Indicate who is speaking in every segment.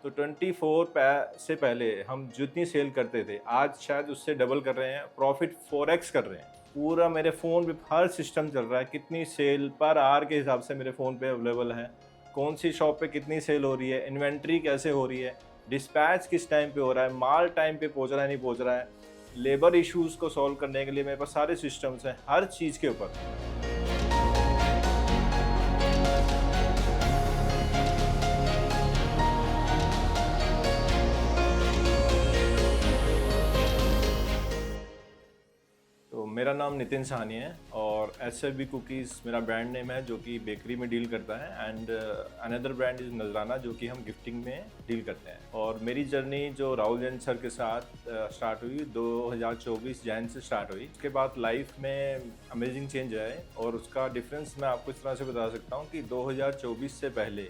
Speaker 1: तो 24 से पहले हम जितनी सेल करते थे, आज शायद उससे डबल कर रहे हैं, प्रॉफ़िट 4x कर रहे हैं। पूरा मेरे फ़ोन पे हर सिस्टम चल रहा है, कितनी सेल पर आवर के हिसाब से मेरे फ़ोन पे अवेलेबल है, कौन-सी शॉप पे कितनी सेल हो रही है, इन्वेंटरी कैसे हो रही है, डिस्पैच किस टाइम पे हो रहा है, माल टाइम पे पहुँच रहा है, नहीं पहुँच रहा है, लेबर इश्यूज़ को सॉल्व करने के लिए मेरे पास सारे सिस्टम्स हैं, हर चीज़ के ऊपर। तो मेरा नाम नितिन साहनी है और एसएफबी कुकीज़ मेरा ब्रांड नेम है, जो कि बेकरी में डील करता है। एंड अनदर ब्रांड इज़ नजराना, जो कि हम गिफ्टिंग में डील करते हैं। और मेरी जर्नी जो राहुल जैन सर के साथ स्टार्ट हुई 2024 जैन से स्टार्ट हुई। उसके बाद लाइफ में अमेजिंग चेंज आए और उसका डिफरेंस मैं आपको इस तरह से बता सकता हूँ कि 2024 से पहले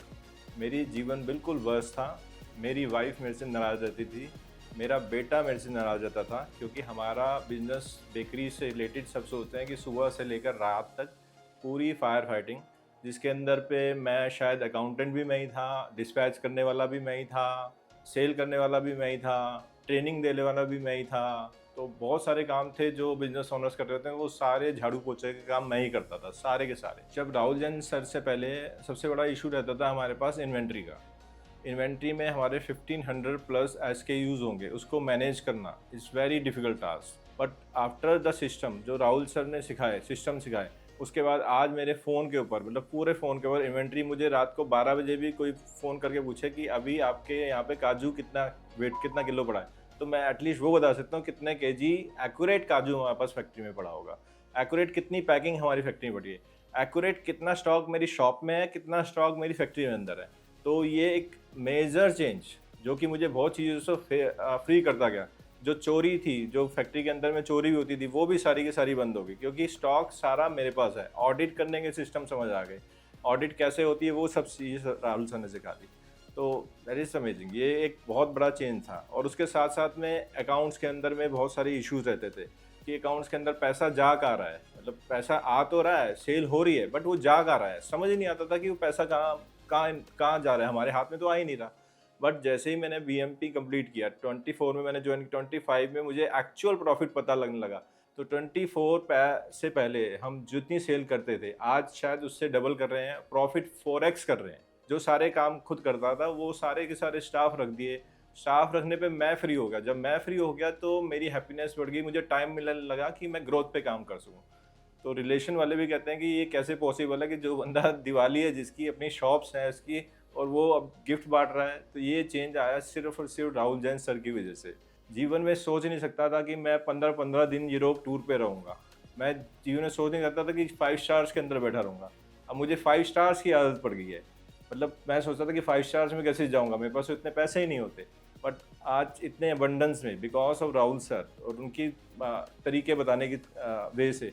Speaker 1: मेरी जीवन बिल्कुल वर्स्ट था। मेरी वाइफ मेरे से नाराज़ रहती थी, मेरा बेटा मेरे से नाराज़ रहता था, क्योंकि हमारा बिज़नेस बेकरी से रिलेटेड सब सोचते हैं कि सुबह से लेकर रात तक पूरी फायर फाइटिंग, जिसके अंदर पे मैं शायद अकाउंटेंट भी मैं ही था, डिस्पैच करने वाला भी मैं ही था, सेल करने वाला भी मैं ही था, ट्रेनिंग देने वाला भी मैं ही था। तो बहुत सारे काम थे जो बिज़नेस ओनर्स कर रहे थे, वो सारे झाड़ू पोछे के काम मैं ही करता था, सारे के सारे। जब राहुल जैन सर से पहले सबसे बड़ा इशू रहता था हमारे पास इन्वेंट्री का। इन्वेंट्री में हमारे 1500 प्लस एसकेयूज होंगे, उसको मैनेज करना is very difficult task. But after the system जो राहुल सर ने सिखाए, सिस्टम सिखाए, उसके बाद आज मेरे फ़ोन के ऊपर, मतलब पूरे फ़ोन के ऊपर इन्वेंट्री, मुझे रात को 12 बजे भी कोई फ़ोन करके पूछे कि अभी आपके यहाँ पे काजू कितना वेट, कितना किलो पड़ा है, तो मैं एटलीस्ट वो बता सकता हूँ कितने केजी एक्यूरेट काजू हमारे पास फैक्ट्री में पड़ा होगा, एक्यूरेट कितनी पैकिंग हमारी फैक्ट्री में पड़ी है, एक्यूरेट कितना स्टॉक मेरी शॉप में है, कितना स्टॉक मेरी फैक्ट्री में अंदर है। तो ये एक मेजर चेंज जो कि मुझे बहुत चीज़ों से फ्री करता गया। जो चोरी थी, जो फैक्ट्री के अंदर में चोरी भी होती थी, वो भी सारी की सारी बंद हो गई, क्योंकि स्टॉक सारा मेरे पास है। ऑडिट करने के सिस्टम समझ आ गए, ऑडिट कैसे होती है वो सब चीज़ राहुल सर ने सिखा दी। तो दैट इज़ अमेजिंग, ये एक बहुत बड़ा चेंज था। और उसके साथ साथ में अकाउंट्स के अंदर में बहुत सारे इश्यूज रहते थे कि अकाउंट्स के अंदर पैसा जा कहाँ रहा है, मतलब पैसा आ तो रहा है, सेल हो रही है, बट वो जा कहाँ रहा है, समझ ही नहीं आता था कि वो पैसा कहाँ कहाँ कहाँ जा रहा है, हमारे हाथ में तो आ ही नहीं रहा। बट जैसे ही मैंने बीएमपी कंप्लीट किया, 24 में मैंने ज्वाइन, 25 में मुझे एक्चुअल प्रॉफिट पता लगने लगा। तो 24 से पहले हम जितनी सेल करते थे, आज शायद उससे डबल कर रहे हैं, प्रॉफिट 4x कर रहे हैं। जो सारे काम खुद करता था वो सारे के सारे स्टाफ रख दिए। स्टाफ रखने पे मैं फ्री हो गया। जब मैं फ्री हो गया तो मेरी हैप्पीनेस बढ़ गई, मुझे टाइम मिलने लगा कि मैं ग्रोथ पे काम कर सकूँ। तो रिलेशन वाले भी कहते हैं कि ये कैसे पॉसिबल है कि जो बंदा दिवाली है, जिसकी अपनी शॉप्स हैं इसकी, और वो अब गिफ्ट बांट रहा है। तो ये चेंज आया सिर्फ और सिर्फ राहुल जैन सर की वजह से। जीवन में सोच नहीं सकता था कि मैं 15-15 दिन यूरोप टूर पे रहूँगा। मैं जीवन में सोच नहीं सकता था कि 5 स्टार्स के अंदर बैठा रहूँगा। अब मुझे 5 स्टार्स की आदत पड़ गई है। मतलब मैं सोचता था कि 5 स्टार्स में कैसे जाऊँगा, मेरे पास तो इतने पैसे ही नहीं होते। बट आज इतने अबंडेंस में बिकॉज़ ऑफ राहुल सर और उनकी तरीके बताने की वजह से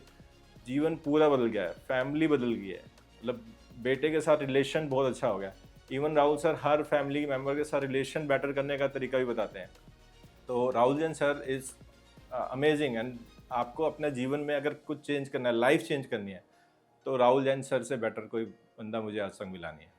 Speaker 1: जीवन पूरा बदल गया है, फैमिली बदल गई है। मतलब बेटे के साथ रिलेशन बहुत अच्छा हो गया। इवन राहुल सर हर फैमिली मेंबर के साथ रिलेशन बेटर करने का तरीका भी बताते हैं। तो Rahul Jain sir is amazing. And आपको अपने जीवन में अगर कुछ चेंज करना है, लाइफ चेंज करनी है, तो राहुल जैन सर से बेटर कोई बंदा मुझे आज तक मिला नहीं है।